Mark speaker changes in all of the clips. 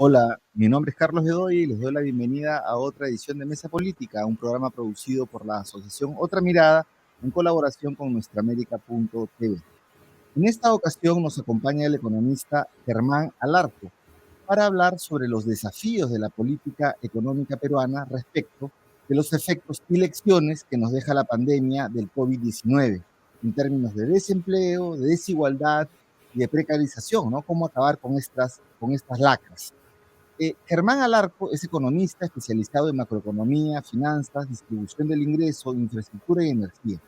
Speaker 1: Hola, mi nombre es Carlos Bedoya y les doy la bienvenida a otra edición de Mesa Política, un programa producido por la Asociación Otra Mirada en colaboración con nuestraamérica.tv. En esta ocasión nos acompaña el economista Germán Alarco para hablar sobre los desafíos de la política económica peruana respecto de los efectos y lecciones que nos deja la pandemia del COVID-19 en términos de desempleo, de desigualdad y de precarización, ¿no? Cómo acabar con estas lacras. Germán Alarco es economista especializado en macroeconomía, finanzas, distribución del ingreso, infraestructura y energía.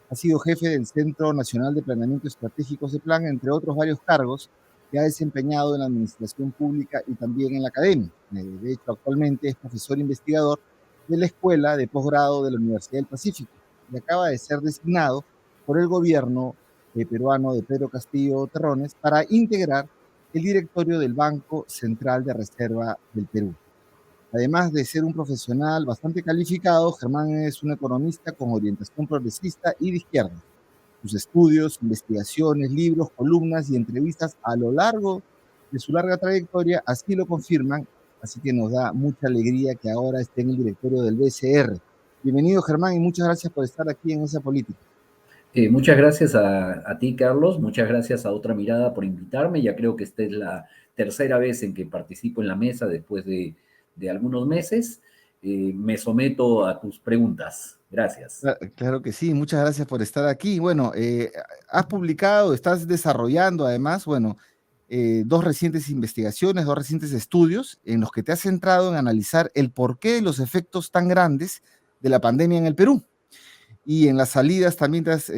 Speaker 1: Ha sido jefe del Centro Nacional de Planeamiento Estratégico de Plan, entre otros varios cargos que ha desempeñado en la administración pública y también en la academia. De hecho, actualmente es profesor investigador de la Escuela de Posgrado de la Universidad del Pacífico y acaba de ser designado por el gobierno peruano de Pedro Castillo Terrones para integrar el directorio del Banco Central de Reserva del Perú. Además de ser un profesional bastante calificado, Germán es un economista con orientación progresista y de izquierda. Sus estudios, investigaciones, libros, columnas y entrevistas a lo largo de su larga trayectoria así lo confirman, así que nos da mucha alegría que ahora esté en el directorio del BCR. Bienvenido, Germán, y muchas gracias por estar aquí en esa política.
Speaker 2: Muchas gracias a ti, Carlos. Muchas gracias a Otra Mirada por invitarme. Ya creo que esta es la tercera vez en que participo en la mesa después de algunos meses. Me someto a tus preguntas. Gracias.
Speaker 1: Claro que sí, muchas gracias por estar aquí. Bueno, has publicado, estás desarrollando además, bueno, dos recientes investigaciones, dos recientes estudios en los que te has centrado en analizar el porqué de los efectos tan grandes de la pandemia en el Perú. Y en las salidas también te has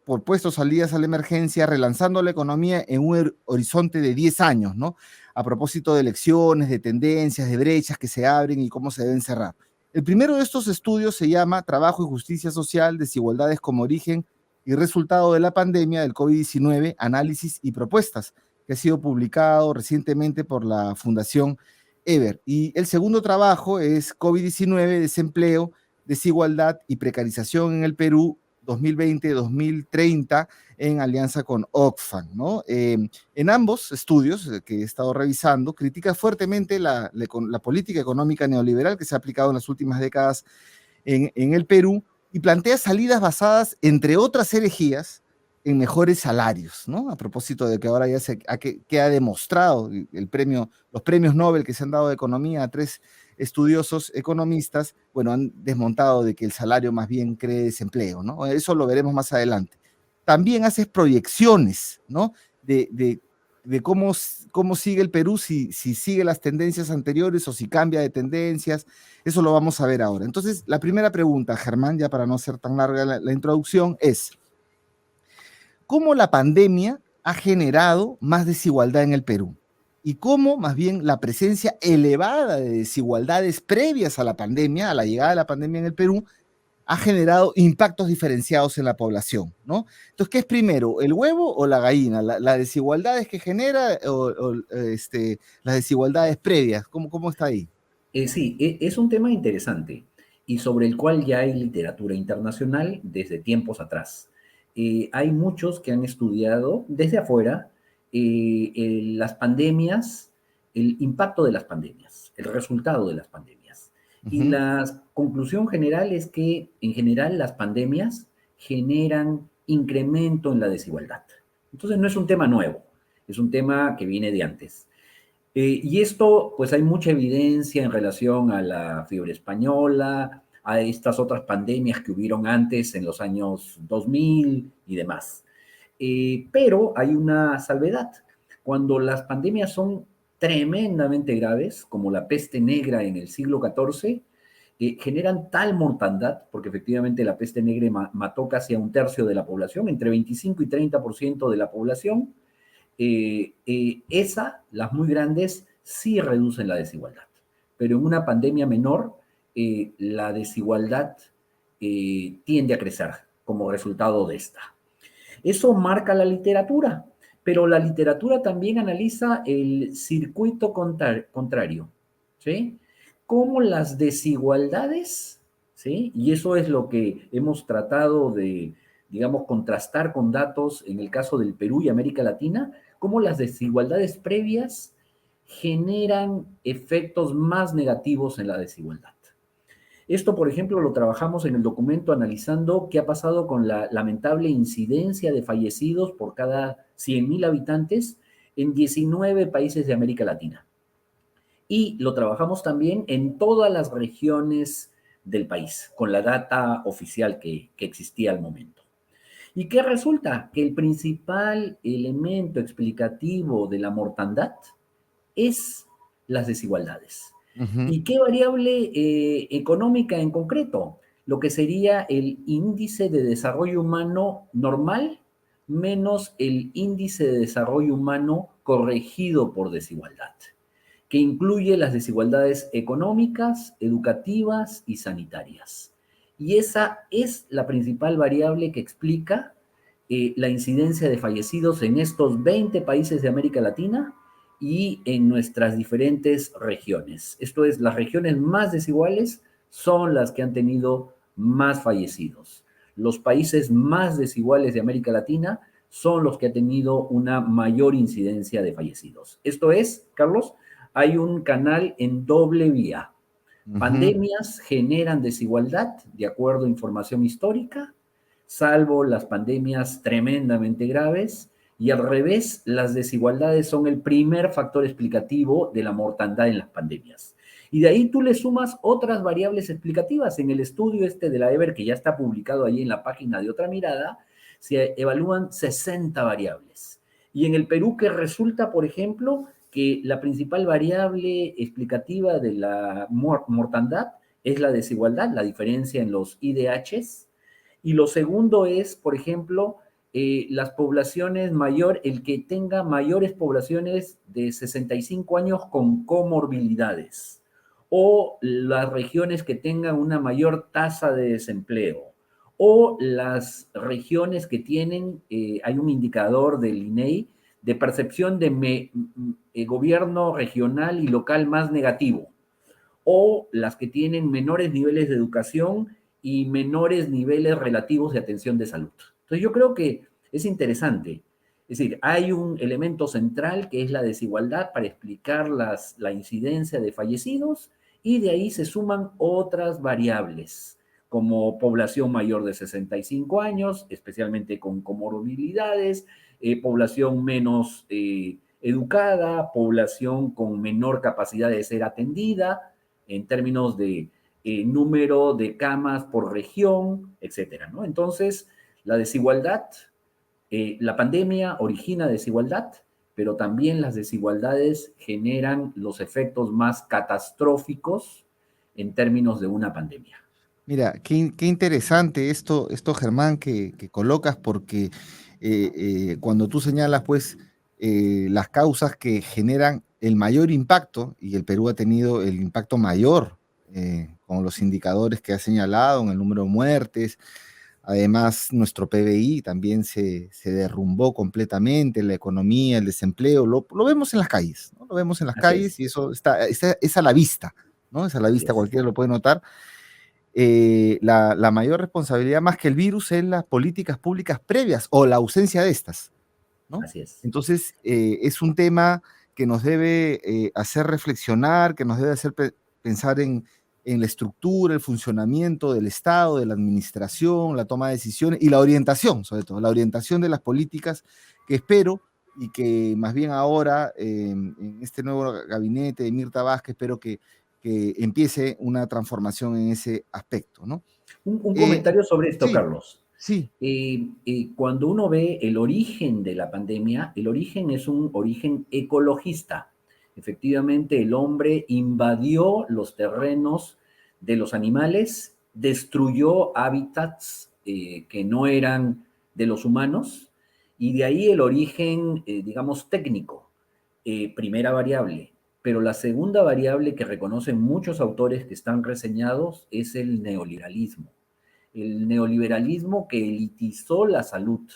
Speaker 1: propuesto salidas a la emergencia, relanzando la economía en un horizonte de 10 años, ¿no? A propósito de elecciones, de tendencias, de brechas que se abren y cómo se deben cerrar. El primero de estos estudios se llama Trabajo y Justicia Social, Desigualdades como Origen y Resultado de la Pandemia del COVID-19, Análisis y Propuestas, que ha sido publicado recientemente por la Fundación Ever. Y el segundo trabajo es COVID-19, Desempleo, Desigualdad y Precarización en el Perú 2020-2030 en alianza con Oxfam, ¿no? En ambos estudios que he estado revisando, critica fuertemente la política económica neoliberal que se ha aplicado en las últimas décadas en el Perú y plantea salidas basadas, entre otras herejías, en mejores salarios, ¿no? A propósito de que ahora ya queda demostrado los premios Nobel que se han dado de economía a tres estudiosos economistas, bueno, han desmontado de que el salario más bien cree desempleo, ¿no? Eso lo veremos más adelante. También haces proyecciones, ¿no? De cómo sigue el Perú, si sigue las tendencias anteriores o si cambia de tendencias. Eso lo vamos a ver ahora. Entonces, la primera pregunta, Germán, ya para no ser tan larga la introducción, es, ¿cómo la pandemia ha generado más desigualdad en el Perú? Y cómo, más bien, la presencia elevada de desigualdades previas a la pandemia, a la llegada de la pandemia en el Perú, ha generado impactos diferenciados en la población, ¿no? Entonces, ¿qué es primero, el huevo o la gallina? ¿Las desigualdades que genera o las desigualdades previas? ¿Cómo está ahí?
Speaker 2: Sí, es un tema interesante y sobre el cual ya hay literatura internacional desde tiempos atrás. Hay muchos que han estudiado desde afuera las pandemias, el impacto de las pandemias, el resultado de las pandemias. Y
Speaker 1: Ujú.
Speaker 2: la conclusión general es que, en general, las pandemias generan incremento en la desigualdad. Entonces, no es un tema nuevo, es un tema que viene de antes. Y esto, pues hay mucha evidencia en relación a la fiebre española, a estas otras pandemias que hubieron antes en los años 2000 y demás. Pero hay una salvedad. Cuando las pandemias son tremendamente graves, como la peste negra en el siglo XIV, generan tal mortandad, porque efectivamente la peste negra mató casi a un tercio de la población, entre 25 y 30% de la población, las muy grandes, sí reducen la desigualdad. Pero en una pandemia menor, la desigualdad tiende a crecer como resultado de esta. Eso marca la literatura, pero la literatura también analiza el circuito contrario, ¿sí? Cómo las desigualdades, ¿sí? Y eso es lo que hemos tratado de, digamos, contrastar con datos en el caso del Perú y América Latina, cómo las desigualdades previas generan efectos más negativos en la desigualdad. Esto, por ejemplo, lo trabajamos en el documento analizando qué ha pasado con la lamentable incidencia de fallecidos por cada 100.000 habitantes en 19 países de América Latina. Y lo trabajamos también en todas las regiones del país, con la data oficial que existía al momento. ¿Y qué resulta? Que el principal elemento explicativo de la mortandad es las desigualdades.
Speaker 1: Ujú.
Speaker 2: ¿Y qué variable económica en concreto? Lo que sería el índice de desarrollo humano normal menos el índice de desarrollo humano corregido por desigualdad, que incluye las desigualdades económicas, educativas y sanitarias. Y esa es la principal variable que explica la incidencia de fallecidos en estos 20 países de América Latina y en nuestras diferentes regiones. Esto es, las regiones más desiguales son las que han tenido más fallecidos. Los países más desiguales de América Latina son los que han tenido una mayor incidencia de fallecidos. Esto es, Carlos, hay un canal en doble vía.
Speaker 1: Ujú.
Speaker 2: Pandemias generan desigualdad, de acuerdo a información histórica, salvo las pandemias tremendamente graves, y al revés, las desigualdades son el primer factor explicativo de la mortandad en las pandemias. Y de ahí tú le sumas otras variables explicativas. En el estudio este de la EBER, que ya está publicado ahí en la página de Otra Mirada, se evalúan 60 variables. Y en el Perú, que resulta, por ejemplo, que la principal variable explicativa de la mortandad es la desigualdad, la diferencia en los IDHs. Y lo segundo es, por ejemplo, las poblaciones mayor, el que tenga mayores poblaciones de 65 años con comorbilidades, o las regiones que tengan una mayor tasa de desempleo, o las regiones que tienen, hay un indicador del INEI de percepción de gobierno regional y local más negativo, o las que tienen menores niveles de educación y menores niveles relativos de atención de salud. Entonces yo creo que es interesante. Es decir, hay un elemento central que es la desigualdad para explicar la incidencia de fallecidos, y de ahí se suman otras variables como población mayor de 65 años, especialmente con comorbilidades, población menos educada, población con menor capacidad de ser atendida en términos de número de camas por región, etcétera, ¿no? Entonces, la desigualdad, la pandemia origina desigualdad, pero también las desigualdades generan los efectos más catastróficos en términos de una pandemia.
Speaker 1: Mira, qué interesante esto, Germán, que colocas, porque cuando tú señalas, pues, las causas que generan el mayor impacto, y el Perú ha tenido el impacto mayor, con los indicadores que ha señalado, en el número de muertes. Además, nuestro PBI también se derrumbó completamente, la economía, el desempleo, lo vemos en las calles, ¿no? Lo vemos en las
Speaker 2: Así
Speaker 1: calles
Speaker 2: es,
Speaker 1: y eso es a la vista, ¿no? Es a la
Speaker 2: así
Speaker 1: vista,
Speaker 2: es,
Speaker 1: cualquiera lo puede notar. La mayor responsabilidad más que el virus es las políticas públicas previas o la ausencia de estas, ¿no?
Speaker 2: así es.
Speaker 1: Entonces, es un tema que nos debe hacer reflexionar, que nos debe hacer pensar en la estructura, el funcionamiento del Estado, de la administración, la toma de decisiones y la orientación, sobre todo, la orientación de las políticas, que espero y que más bien ahora, en este nuevo gabinete de Mirta Vázquez, espero que empiece una transformación en ese aspecto, ¿no?
Speaker 2: Un
Speaker 1: Eh,
Speaker 2: comentario sobre esto,
Speaker 1: sí,
Speaker 2: Carlos.
Speaker 1: sí.
Speaker 2: Cuando uno ve el origen de la pandemia, el origen es un origen ecologista. Efectivamente, el hombre invadió los terrenos de los animales, destruyó hábitats que no eran de los humanos, y de ahí el origen, digamos, técnico, primera variable. Pero la segunda variable que reconocen muchos autores que están reseñados es el neoliberalismo. El neoliberalismo que elitizó la salud,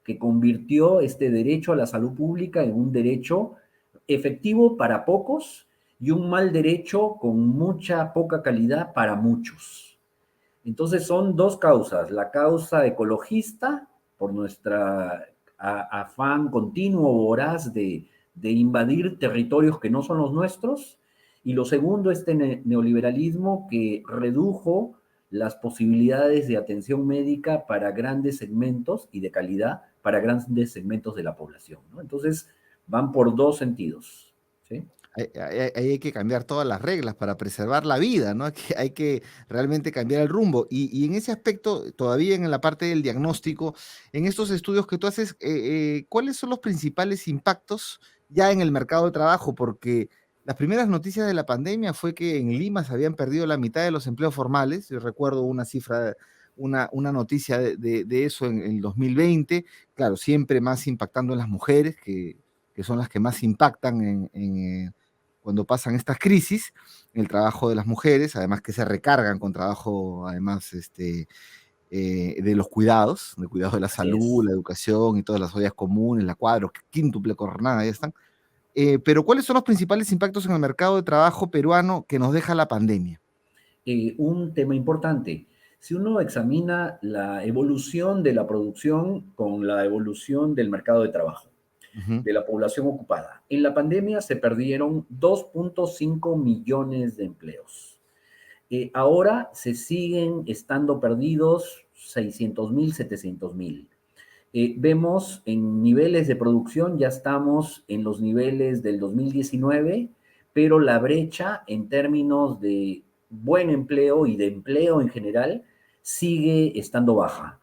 Speaker 2: que convirtió este derecho a la salud pública en un derecho efectivo para pocos y un mal derecho con mucha poca calidad para muchos. Entonces son dos causas, la causa ecologista por nuestra afán continuo, voraz de invadir territorios que no son los nuestros, y lo segundo, este neoliberalismo que redujo las posibilidades de atención médica para grandes segmentos y de calidad para grandes segmentos de la población, ¿no? Entonces, van por dos sentidos, ¿sí?
Speaker 1: Ahí hay que cambiar todas las reglas para preservar la vida, ¿no? Hay que realmente cambiar el rumbo. Y en ese aspecto, todavía en la parte del diagnóstico, en estos estudios que tú haces, ¿cuáles son los principales impactos ya en el mercado de trabajo? Porque las primeras noticias de la pandemia fue que en Lima se habían perdido la mitad de los empleos formales. Yo recuerdo una cifra, una noticia de eso en el 2020. Claro, siempre más impactando en las mujeres, que son las que más impactan cuando pasan estas crisis, el trabajo de las mujeres, además que se recargan con trabajo, además, de los cuidados, de cuidado de la
Speaker 2: Así
Speaker 1: salud,
Speaker 2: es.
Speaker 1: la educación y todas las ollas comunes, la cuadro, quíntuple jornada, ya están. Pero ¿cuáles son los principales impactos en el mercado de trabajo peruano que nos deja la pandemia?
Speaker 2: Un tema importante. Si uno examina la evolución de la producción con la evolución del mercado de trabajo,
Speaker 1: Ujú,
Speaker 2: de la población ocupada, en la pandemia se perdieron 2.5 millones de empleos. Ahora se siguen estando perdidos 600.000, 700.000. Vemos en niveles de producción, ya estamos en los niveles del 2019, pero la brecha en términos de buen empleo y de empleo en general sigue estando baja.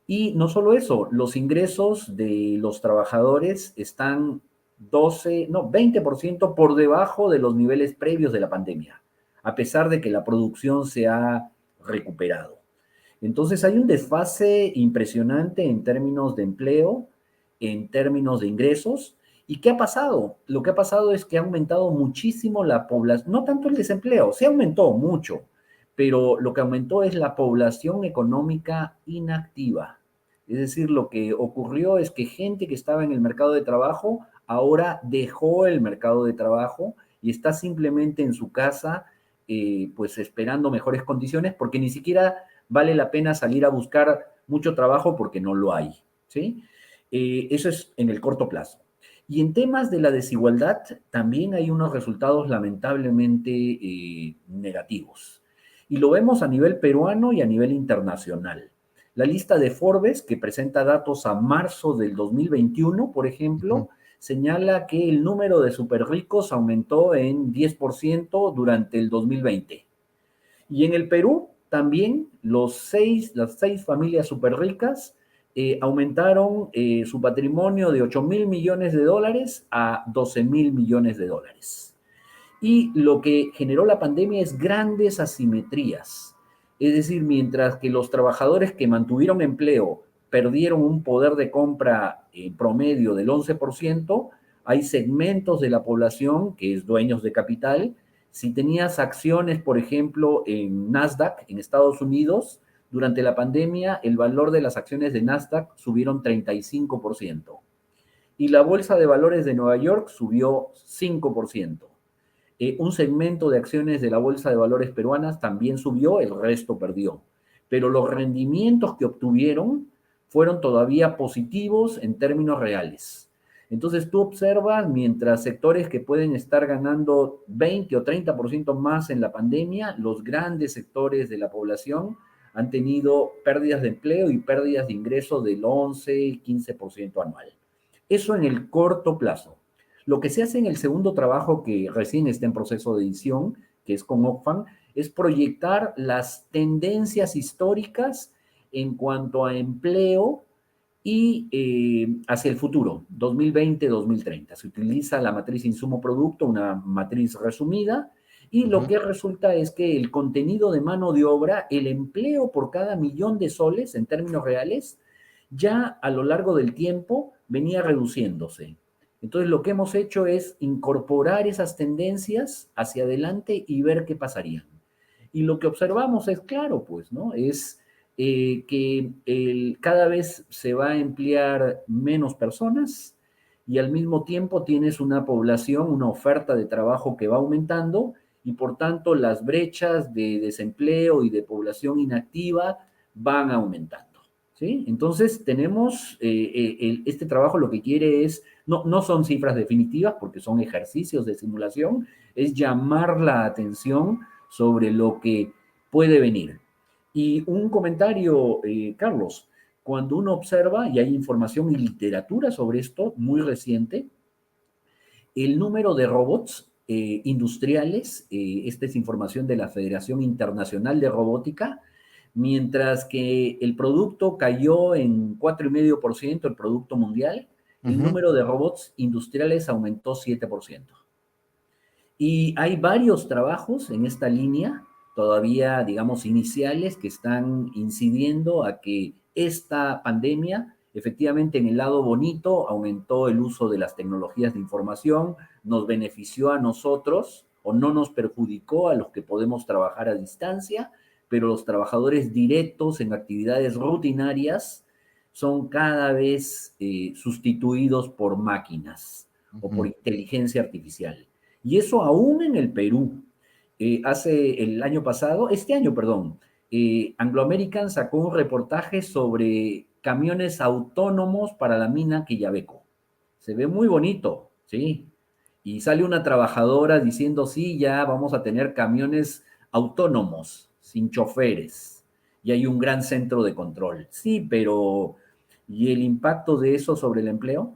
Speaker 2: Y no solo eso, los ingresos de los trabajadores están 12, no, 20% por debajo de los niveles previos de la pandemia, a pesar de que la producción se ha recuperado. Entonces hay un desfase impresionante en términos de empleo, en términos de ingresos. ¿Y qué ha pasado? Lo que ha pasado es que ha aumentado muchísimo la población, no tanto el desempleo, sí aumentó mucho, pero lo que aumentó es la población económica inactiva. Es decir, lo que ocurrió es que gente que estaba en el mercado de trabajo ahora dejó el mercado de trabajo y está simplemente en su casa, pues esperando mejores condiciones, porque ni siquiera vale la pena salir a buscar mucho trabajo porque no lo hay, ¿sí? Eso es en el corto plazo. Y en temas de la desigualdad, también hay unos resultados lamentablemente negativos. Y lo vemos a nivel peruano y a nivel internacional. La lista de Forbes, que presenta datos a marzo del 2021, por
Speaker 1: ujú.
Speaker 2: ejemplo, señala que el número de superricos aumentó en 10% durante el 2020. Y en el Perú también las seis familias súper ricas aumentaron su patrimonio de 8.000 millones de dólares a 12.000 millones de dólares. Y lo que generó la pandemia es grandes asimetrías. Es decir, mientras que los trabajadores que mantuvieron empleo perdieron un poder de compra en promedio del 11%, hay segmentos de la población que es dueños de capital. Si tenías acciones, por ejemplo, en Nasdaq, en Estados Unidos, durante la pandemia, el valor de las acciones de Nasdaq subieron 35%. Y la Bolsa de Valores de Nueva York subió 5%. Un segmento de acciones de la Bolsa de Valores peruanas también subió, el resto perdió. Pero los rendimientos que obtuvieron fueron todavía positivos en términos reales. Entonces tú observas, mientras sectores que pueden estar ganando 20 o 30% más en la pandemia, los grandes sectores de la población han tenido pérdidas de empleo y pérdidas de ingresos del 11, 15% anual. Eso en el corto plazo. Lo que se hace en el segundo trabajo, que recién está en proceso de edición, que es con Oxfam, es proyectar las tendencias históricas en cuanto a empleo y hacia el futuro, 2020-2030. Se utiliza la matriz insumo-producto, una matriz resumida, y lo
Speaker 1: Ujú.
Speaker 2: que resulta es que el contenido de mano de obra, el empleo por cada millón de soles en términos reales, ya a lo largo del tiempo venía reduciéndose. Entonces lo que hemos hecho es incorporar esas tendencias hacia adelante y ver qué pasarían. Y lo que observamos es claro, pues, ¿no? Es que cada vez se va a emplear menos personas y al mismo tiempo tienes una población, una oferta de trabajo que va aumentando y por tanto las brechas de desempleo y de población inactiva van aumentando. ¿Sí? Entonces tenemos, este trabajo lo que quiere es No son cifras definitivas porque son ejercicios de simulación, es llamar la atención sobre lo que puede venir. Y un comentario, Carlos, cuando uno observa, y hay información y literatura sobre esto muy reciente, el número de robots industriales, esta es información de la Federación Internacional de Robótica, mientras que el producto cayó en 4,5%, el producto mundial, el
Speaker 1: Ujú.
Speaker 2: número de robots industriales aumentó 7%. Y hay varios trabajos en esta línea, todavía, digamos, iniciales, que están incidiendo a que esta pandemia, efectivamente, en el lado bonito, aumentó el uso de las tecnologías de información, nos benefició a nosotros o no nos perjudicó a los que podemos trabajar a distancia, pero los trabajadores directos en actividades rutinarias son cada vez sustituidos por máquinas o por
Speaker 1: Ujú.
Speaker 2: inteligencia artificial. Y eso aún en el Perú. Hace el año pasado, este año, perdón, Anglo American sacó un reportaje sobre camiones autónomos para la mina Quillabeco. Se ve muy bonito, ¿sí? Y sale una trabajadora diciendo, sí, ya vamos a tener camiones autónomos, sin choferes. Y hay un gran centro de control. Sí, pero ¿y el impacto de eso sobre el empleo?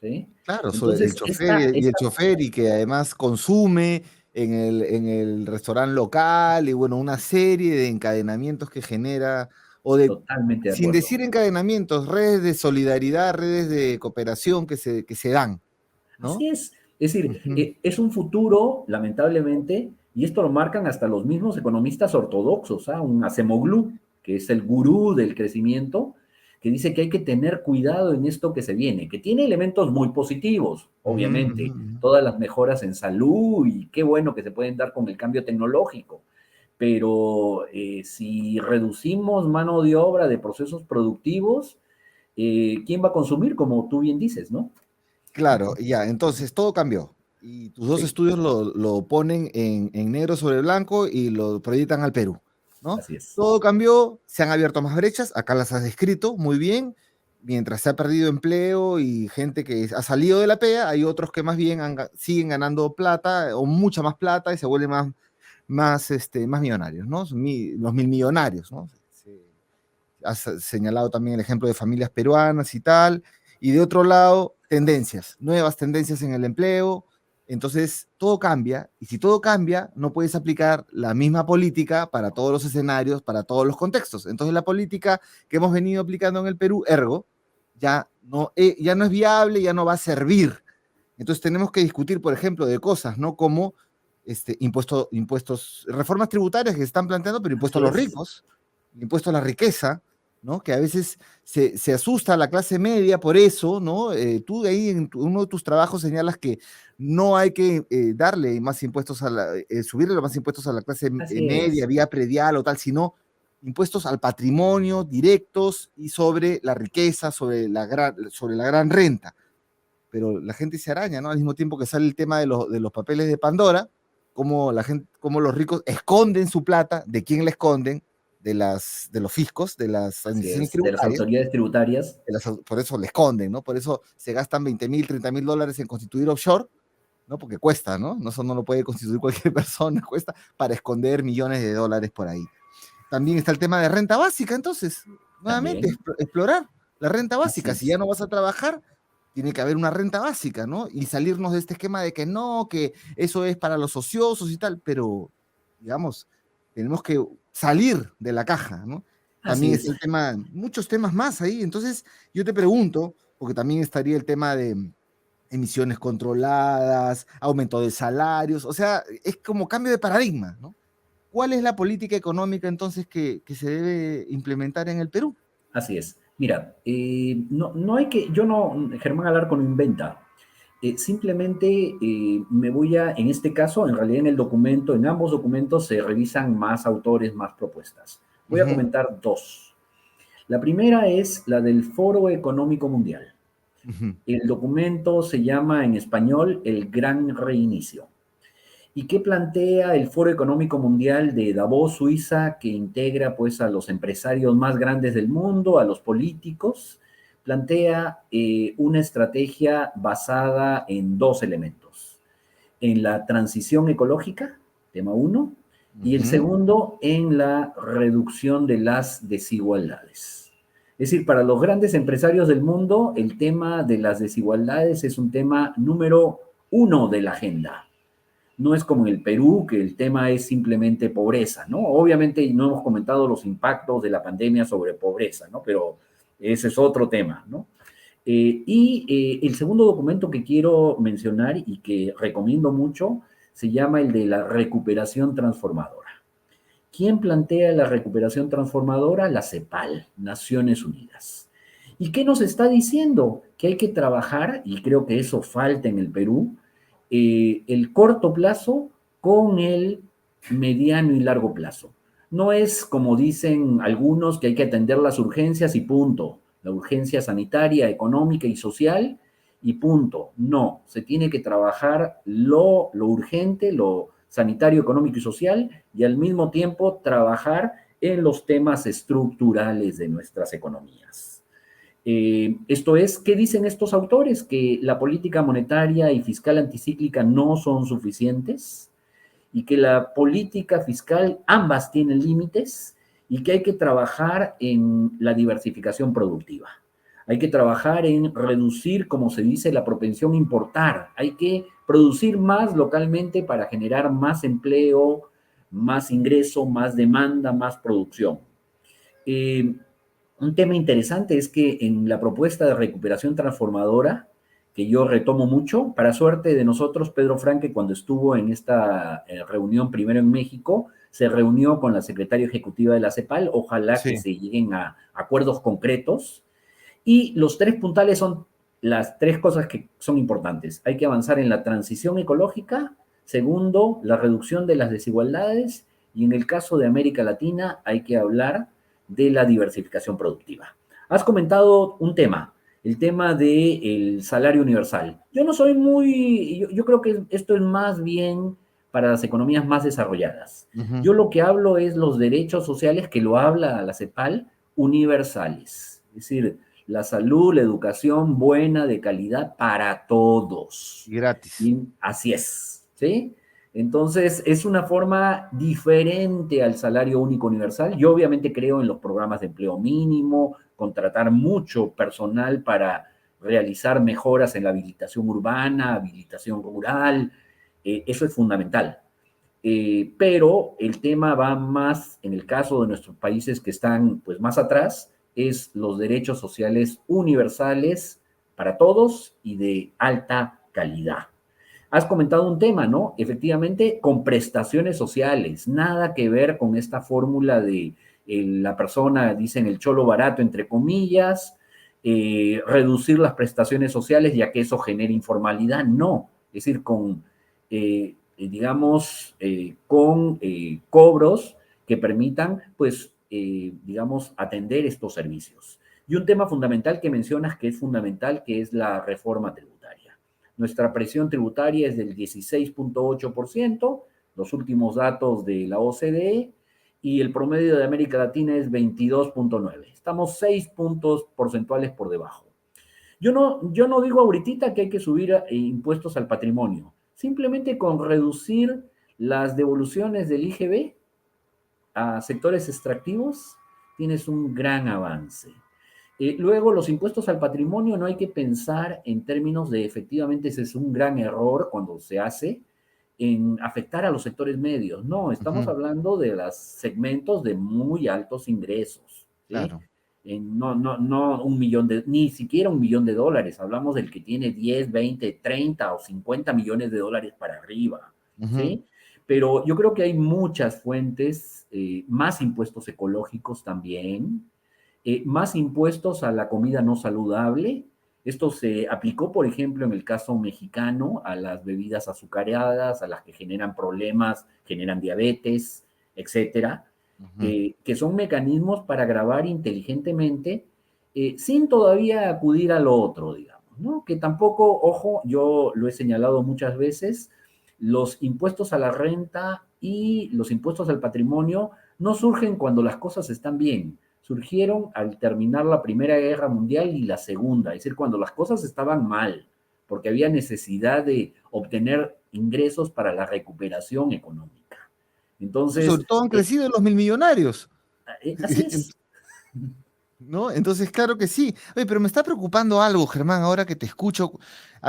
Speaker 2: ¿Sí?
Speaker 1: Claro, sobre el
Speaker 2: Entonces,
Speaker 1: chofer y el chofer y que además consume en el restaurante local y bueno, una serie de encadenamientos que genera, o de,
Speaker 2: totalmente de
Speaker 1: sin
Speaker 2: acuerdo.
Speaker 1: decir encadenamientos, redes de solidaridad, redes de cooperación que se dan, ¿no?
Speaker 2: Así es. Es decir,
Speaker 1: Ujú.
Speaker 2: es un futuro, lamentablemente, y esto lo marcan hasta los mismos economistas ortodoxos, ¿ah? Un Acemoglu, que es el gurú del crecimiento, que dice que hay que tener cuidado en esto que se viene, que tiene elementos muy positivos,
Speaker 1: Ujú, ujú,
Speaker 2: obviamente,
Speaker 1: ujú.
Speaker 2: todas las mejoras en salud y qué bueno que se pueden dar con el cambio tecnológico, pero si reducimos mano de obra de procesos productivos, ¿quién va a consumir? Como tú bien dices, ¿no?
Speaker 1: Claro, ya, entonces todo cambió. Y tus dos
Speaker 2: Sí,
Speaker 1: estudios lo ponen en negro sobre blanco y lo proyectan al Perú, ¿no?
Speaker 2: así es.
Speaker 1: Todo cambió, se han abierto más brechas, acá las has descrito muy bien. Mientras se ha perdido empleo y gente que ha salido de la PEA, hay otros que más bien siguen ganando plata o mucha más plata y se vuelven más millonarios, ¿no? Los mil millonarios, ¿no? Has señalado también el ejemplo de familias peruanas y tal, y de otro lado, tendencias, nuevas tendencias en el empleo. Entonces, todo cambia, y si todo cambia, no puedes aplicar la misma política para todos los escenarios, para todos los contextos. Entonces, la política que hemos venido aplicando en el Perú, ergo, ya no es viable, ya no va a servir. Entonces, tenemos que discutir, por ejemplo, de cosas, ¿no? Como impuestos, reformas tributarias que se están planteando, pero impuestos
Speaker 2: Así
Speaker 1: a los
Speaker 2: es,
Speaker 1: ricos, impuesto a la riqueza, ¿no? Que a veces se asusta a la clase media por eso, ¿no? Tú de ahí en uno de tus trabajos señalas que no hay que darle más impuestos subirle los más impuestos a la clase
Speaker 2: así
Speaker 1: media,
Speaker 2: es,
Speaker 1: vía predial o tal, sino impuestos al patrimonio directos y sobre la riqueza, sobre la gran renta. Pero la gente se araña, ¿no? Al mismo tiempo que sale el tema de los papeles de Pandora, como los ricos esconden su plata, ¿de quién la esconden? De los fiscos, de las
Speaker 2: así
Speaker 1: administraciones
Speaker 2: es, de las
Speaker 1: tributarias,
Speaker 2: autoridades tributarias,
Speaker 1: por eso le esconden, ¿no? Por eso se gastan 20,000, 30,000 dólares en constituir offshore, ¿no? Porque cuesta, ¿no? Eso no lo puede constituir cualquier persona, cuesta para esconder millones de dólares por ahí. También está el tema de renta básica, entonces, nuevamente,
Speaker 2: también,
Speaker 1: explorar la renta
Speaker 2: así
Speaker 1: básica. Si ya
Speaker 2: es,
Speaker 1: no vas a trabajar, tiene que haber una renta básica, ¿no? Y salirnos de este esquema de que no, que eso es para los ociosos y tal, pero, digamos, tenemos que salir de la caja, ¿no?
Speaker 2: así
Speaker 1: También está
Speaker 2: es,
Speaker 1: el tema, muchos temas más ahí. Entonces, yo te pregunto, porque también estaría el tema de emisiones controladas, aumento de salarios, o sea, es como cambio de paradigma, ¿no? ¿Cuál es la política económica entonces que se debe implementar en el Perú?
Speaker 2: así es. Mira, no hay que, yo no, Germán Alarco no inventa. Simplemente me voy a, en este caso, en realidad en el documento, en ambos documentos se revisan más autores, más propuestas. Voy a
Speaker 1: Ujú,
Speaker 2: comentar dos. La primera es la del Foro Económico Mundial.
Speaker 1: ujú.
Speaker 2: El documento se llama en español El Gran Reinicio. ¿Y qué plantea el Foro Económico Mundial de Davos, Suiza, que integra pues a los empresarios más grandes del mundo, a los políticos? plantea una estrategia basada en dos elementos: en la transición ecológica, tema uno, y el
Speaker 1: Ujú.
Speaker 2: segundo en la reducción de las desigualdades. Es decir, para los grandes empresarios del mundo, el tema de las desigualdades es un tema número uno de la agenda. No es como en el Perú, que el tema es simplemente pobreza, ¿no? Obviamente no hemos comentado los impactos de la pandemia sobre pobreza, ¿no? Pero ese es otro tema, ¿no? El segundo documento que quiero mencionar y que recomiendo mucho se llama el de la recuperación transformadora. ¿Quién plantea la recuperación transformadora? La CEPAL, Naciones Unidas. ¿Y qué nos está diciendo? Que hay que trabajar, y creo que eso falta en el Perú, el corto plazo con el mediano y largo plazo. No es como dicen algunos que hay que atender las urgencias y punto. La urgencia sanitaria, económica y social y punto. No, se tiene que trabajar lo urgente, lo sanitario, económico y social, y al mismo tiempo trabajar en los temas estructurales de nuestras economías. Esto es, ¿qué dicen estos autores? Que la política monetaria y fiscal anticíclica no son suficientes y que la política fiscal, ambas tienen límites y que hay que trabajar en la diversificación productiva. Hay que trabajar en reducir, como se dice, la propensión a importar. Hay que producir más localmente para generar más empleo, más ingreso, más demanda, más producción. Eh, un tema interesante es que en la propuesta de recuperación transformadora, que yo retomo mucho, para suerte de nosotros, Pedro Franque, cuando estuvo en esta reunión primero en México, se reunió con la secretaria ejecutiva de la CEPAL, ojalá que
Speaker 1: Sí.
Speaker 2: se lleguen a acuerdos concretos, y los tres puntales son las tres cosas que son importantes. Hay que avanzar en la transición ecológica, segundo, la reducción de las desigualdades, y en el caso de América Latina hay que hablar de la diversificación productiva. Has comentado un tema, el tema del salario universal. Yo no soy muy, yo creo que esto es más bien para las economías más desarrolladas.
Speaker 1: Ujú.
Speaker 2: Yo lo que hablo es los derechos sociales, que lo habla la CEPAL, universales. Es decir, la salud, la educación buena, de calidad para todos.
Speaker 1: Gratis.
Speaker 2: Y así es, ¿sí? Entonces, es una forma diferente al salario único universal. Yo obviamente creo en los programas de empleo mínimo, contratar mucho personal para realizar mejoras en la habilitación urbana, habilitación rural, eso es fundamental. Pero el tema va más, en el caso de nuestros países que están pues más atrás, es los derechos sociales universales para todos y de alta calidad. Has comentado un tema, ¿no? Efectivamente, con prestaciones sociales, nada que ver con esta fórmula de la persona, dicen el cholo barato, entre comillas, reducir las prestaciones sociales ya que eso genera informalidad, no, es decir, con, digamos, con cobros que permitan, pues, digamos, atender estos servicios. Y un tema fundamental que mencionas que es fundamental, que es la reforma tributaria. Nuestra presión tributaria es del 16.8%, los últimos datos de la OCDE, y el promedio de América Latina es 22.9. Estamos 6 puntos porcentuales por debajo. Yo no digo ahorita que hay que subir impuestos al patrimonio. Simplemente con reducir las devoluciones del IGB a sectores extractivos, tienes un gran avance. Luego, los impuestos al patrimonio no hay que pensar en términos de efectivamente ese es un gran error cuando se hace en afectar a los sectores medios. No, estamos
Speaker 1: Ujú.
Speaker 2: hablando de los segmentos de muy altos ingresos, ¿sí?
Speaker 1: Claro.
Speaker 2: No un millón de, ni siquiera $1.000.000. Hablamos del que tiene 10, 20, 30 o 50 millones de dólares para arriba,
Speaker 1: Ujú.
Speaker 2: ¿sí? Pero yo creo que hay muchas fuentes, más impuestos ecológicos también, más impuestos a la comida no saludable. Esto se aplicó, por ejemplo, en el caso mexicano, a las bebidas azucaradas, a las que generan problemas, generan diabetes, etcétera,
Speaker 1: Ujú.
Speaker 2: que son mecanismos para grabar inteligentemente, sin todavía acudir a lo otro, digamos, ¿no? Que tampoco, ojo, yo lo he señalado muchas veces, los impuestos a la renta y los impuestos al patrimonio no surgen cuando las cosas están bien, surgieron al terminar la Primera Guerra Mundial y la Segunda, es decir, cuando las cosas estaban mal, porque había necesidad de obtener ingresos para la recuperación económica.
Speaker 1: Sobre
Speaker 2: Entonces,
Speaker 1: todo han crecido los mil millonarios.
Speaker 2: así es.
Speaker 1: ¿No? Entonces, claro que sí. Oye, pero me está preocupando algo, Germán, ahora que te escucho.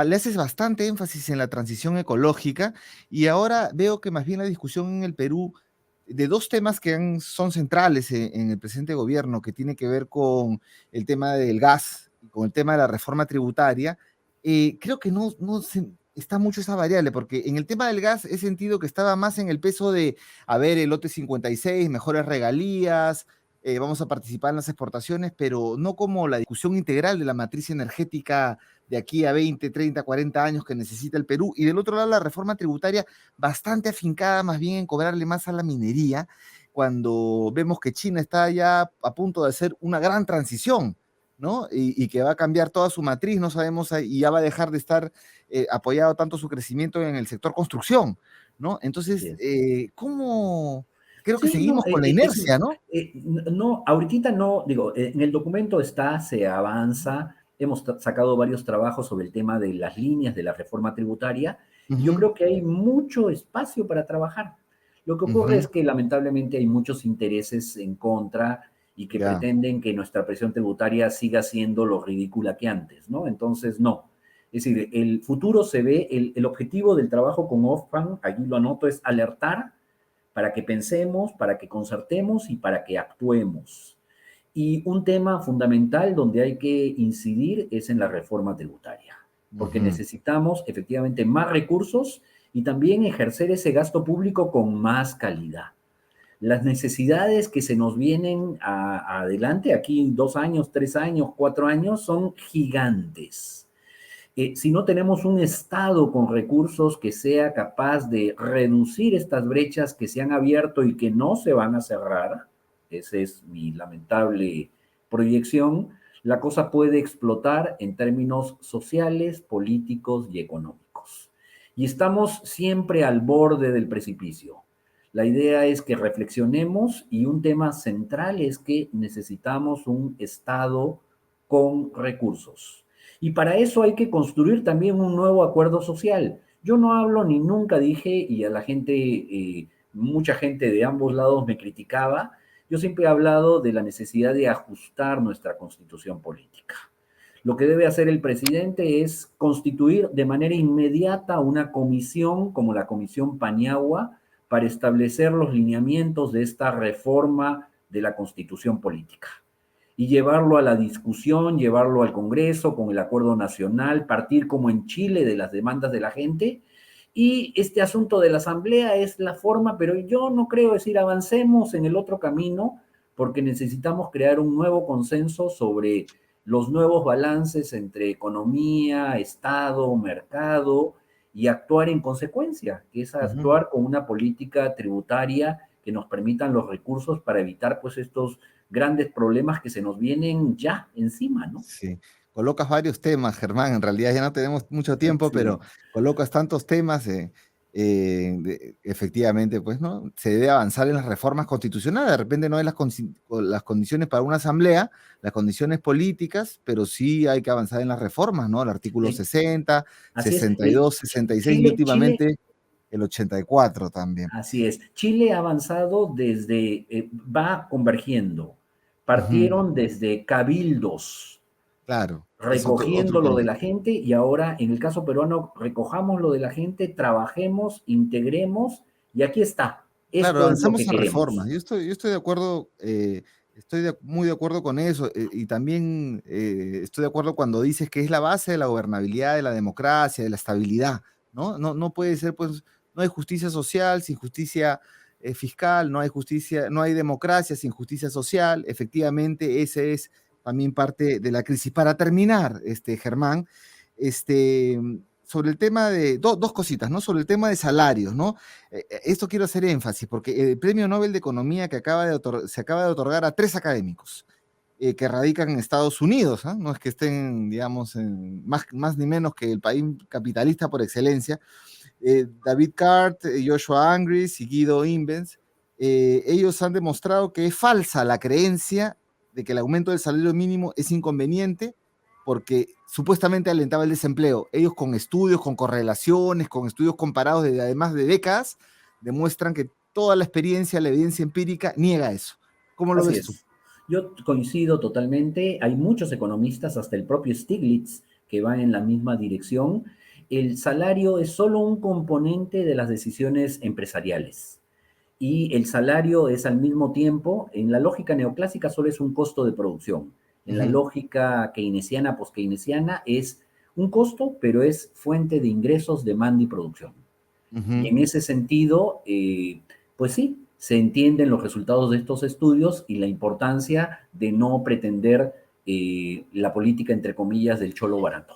Speaker 1: Le haces bastante énfasis en la transición ecológica y ahora veo que más bien la discusión en el Perú de dos temas que son centrales en el presente gobierno, que tiene que ver con el tema del gas y con el tema de la reforma tributaria, creo que está mucho esa variable, porque en el tema del gas he sentido que estaba más en el peso de, a ver, el lote 56, mejores regalías, vamos a participar en las exportaciones, pero no como la discusión integral de la matriz energética de aquí a 20, 30, 40 años que necesita el Perú. Y del otro lado, la reforma tributaria bastante afincada más bien en cobrarle más a la minería, cuando vemos que China está ya a punto de hacer una gran transición, ¿no? Y que va a cambiar toda su matriz, no sabemos, y ya va a dejar de estar apoyado tanto su crecimiento en el sector construcción, ¿no? Entonces, ¿cómo? Creo que
Speaker 2: Sí, no,
Speaker 1: seguimos con la inercia, ¿no?
Speaker 2: no, ahorita no, digo, en el documento está, se avanza, hemos sacado varios trabajos sobre el tema de las líneas de la reforma tributaria, y yo
Speaker 1: Ujú,
Speaker 2: creo que hay mucho espacio para trabajar. Lo que ocurre
Speaker 1: ujú,
Speaker 2: es que lamentablemente hay muchos intereses en contra y que
Speaker 1: ya.
Speaker 2: pretenden que nuestra presión tributaria siga siendo lo ridícula que antes, ¿no? Entonces, no. Es decir, el futuro se ve, el objetivo del trabajo con Ofcam, aquí lo anoto, es alertar para que pensemos, para que concertemos y para que actuemos. Y un tema fundamental donde hay que incidir es en la reforma tributaria, porque
Speaker 1: Ujú.
Speaker 2: necesitamos efectivamente más recursos y también ejercer ese gasto público con más calidad. Las necesidades que se nos vienen adelante, aquí 2 años, 3 años, 4 años, son gigantes. Si no tenemos un Estado con recursos que sea capaz de reducir estas brechas que se han abierto y que no se van a cerrar, esa es mi lamentable proyección, la cosa puede explotar en términos sociales, políticos y económicos. Y estamos siempre al borde del precipicio. La idea es que reflexionemos y un tema central es que necesitamos un Estado con recursos. Y para eso hay que construir también un nuevo acuerdo social. Yo no hablo ni nunca dije, y a la gente, mucha gente de ambos lados me criticaba, yo siempre he hablado de la necesidad de ajustar nuestra constitución política. Lo que debe hacer el presidente es constituir de manera inmediata una comisión como la Comisión Paniagua para establecer los lineamientos de esta reforma de la constitución política y llevarlo a la discusión, llevarlo al Congreso con el acuerdo nacional, partir como en Chile de las demandas de la gente. Y este asunto de la asamblea es la forma, pero yo no creo, decir, avancemos en el otro camino porque necesitamos crear un nuevo consenso sobre los nuevos balances entre economía, Estado, mercado y actuar en consecuencia, que es
Speaker 1: Ujú.
Speaker 2: actuar con una política tributaria que nos permitan los recursos para evitar pues estos grandes problemas que se nos vienen ya encima, ¿no?
Speaker 1: Sí, colocas varios temas, Germán. En realidad ya no tenemos mucho tiempo, pero
Speaker 2: Sí,
Speaker 1: colocas tantos temas. Efectivamente, pues, ¿no? Se debe avanzar en las reformas constitucionales. De repente no hay las condiciones para una asamblea, las condiciones políticas, pero sí hay que avanzar en las reformas, ¿no? El artículo
Speaker 2: sí,
Speaker 1: 60,
Speaker 2: así es.
Speaker 1: 62, 66 y
Speaker 2: Chile,
Speaker 1: últimamente el 84 también.
Speaker 2: así es. Chile ha avanzado desde, va convergiendo.
Speaker 1: Ujú,
Speaker 2: Partieron desde cabildos,
Speaker 1: claro, es otro
Speaker 2: recogiendo lo de
Speaker 1: camino.
Speaker 2: la gente y ahora en el caso peruano recojamos lo de la gente, trabajemos, integremos y aquí está.
Speaker 1: Claro,
Speaker 2: Esto es lo
Speaker 1: avanzamos
Speaker 2: que
Speaker 1: en reformas.
Speaker 2: queremos.
Speaker 1: Yo estoy de acuerdo, muy de acuerdo con eso, y también estoy de acuerdo cuando dices que es la base de la gobernabilidad, de la democracia, de la estabilidad, ¿no? No puede ser, pues, no hay justicia social sin justicia fiscal, no hay justicia, no hay democracia sin justicia social. Efectivamente, ese es también parte de la crisis. Para terminar, Germán, este, sobre el tema de, dos cositas, ¿no? Sobre el tema de salarios, ¿no? Esto quiero hacer énfasis, porque el Premio Nobel de Economía que se acaba de otorgar a tres académicos que radican en Estados Unidos, ¿ah? No es que estén, digamos, más ni menos que el país capitalista por excelencia, David Cart, Joshua Angris y Guido Imbens. Ellos han demostrado que es falsa la creencia de que el aumento del salario mínimo es inconveniente porque supuestamente alentaba el desempleo. Ellos con estudios, con correlaciones, con estudios comparados de además de décadas, demuestran que toda la experiencia, la evidencia empírica niega eso. ¿Cómo lo
Speaker 2: Así
Speaker 1: ves tú?
Speaker 2: es. Yo coincido totalmente. Hay muchos economistas, hasta el propio Stiglitz, que van en la misma dirección. El salario es solo un componente de las decisiones empresariales. Y el salario es al mismo tiempo, en la lógica neoclásica solo es un costo de producción. En la
Speaker 1: Ujú,
Speaker 2: lógica keynesiana, post-keynesiana, es un costo, pero es fuente de ingresos, demanda y producción. Y
Speaker 1: ujú.
Speaker 2: en ese sentido, pues sí, se entienden los resultados de estos estudios y la importancia de no pretender la política, entre comillas, del cholo barato.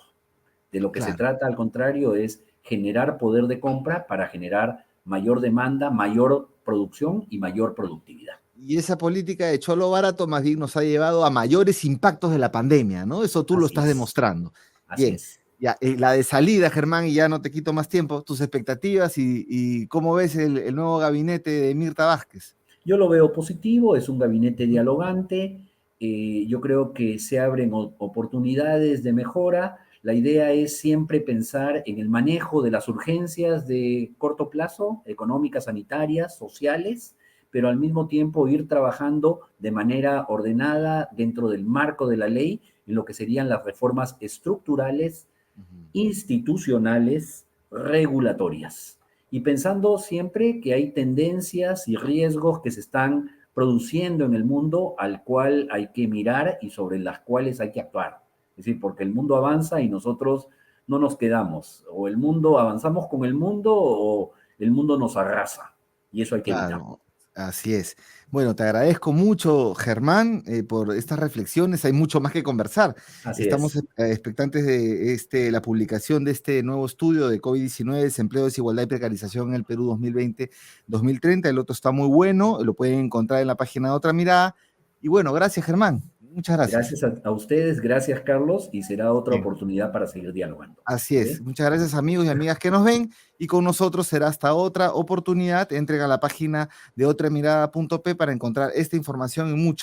Speaker 2: De lo que se
Speaker 1: Claro.
Speaker 2: trata, al contrario, es generar poder de compra para generar mayor demanda, mayor producción y mayor productividad.
Speaker 1: Y esa política de cholo barato más bien nos ha llevado a mayores impactos de la pandemia, ¿no? Eso tú lo
Speaker 2: Así
Speaker 1: estás
Speaker 2: es,
Speaker 1: demostrando.
Speaker 2: así
Speaker 1: Bien,
Speaker 2: es.
Speaker 1: ya, la de salida, Germán, y ya no te quito más tiempo, tus expectativas y cómo ves el nuevo gabinete de Mirta Vázquez.
Speaker 2: Yo lo veo positivo, es un gabinete dialogante, yo creo que se abren oportunidades de mejora. La idea es siempre pensar en el manejo de las urgencias de corto plazo, económicas, sanitarias, sociales, pero al mismo tiempo ir trabajando de manera ordenada dentro del marco de la ley en lo que serían las reformas estructurales,
Speaker 1: Ujú.
Speaker 2: institucionales, regulatorias. Y pensando siempre que hay tendencias y riesgos que se están produciendo en el mundo al cual hay que mirar y sobre las cuales hay que actuar. Es decir, porque el mundo avanza y nosotros no nos quedamos. O el mundo, avanzamos con el mundo o el mundo nos arrasa. Y eso hay que evitar.
Speaker 1: Claro, así es. Bueno, te agradezco mucho, Germán, por estas reflexiones. Hay mucho más que conversar.
Speaker 2: Así
Speaker 1: Estamos
Speaker 2: es.
Speaker 1: expectantes de la publicación de este nuevo estudio de COVID-19, desempleo, desigualdad y precarización en el Perú 2020-2030. El otro está muy bueno, lo pueden encontrar en la página de Otra Mirada. Y bueno, gracias, Germán. Muchas gracias.
Speaker 2: Gracias a ustedes, gracias Carlos, y será otra
Speaker 1: Bien.
Speaker 2: oportunidad para seguir dialogando.
Speaker 1: Así es.
Speaker 2: ¿Sí?
Speaker 1: Muchas gracias amigos y amigas que nos ven y con nosotros será hasta otra oportunidad. Entren a la página de otramirada.p para encontrar esta información y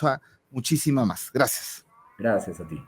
Speaker 1: muchísima más. Gracias.
Speaker 2: Gracias a ti.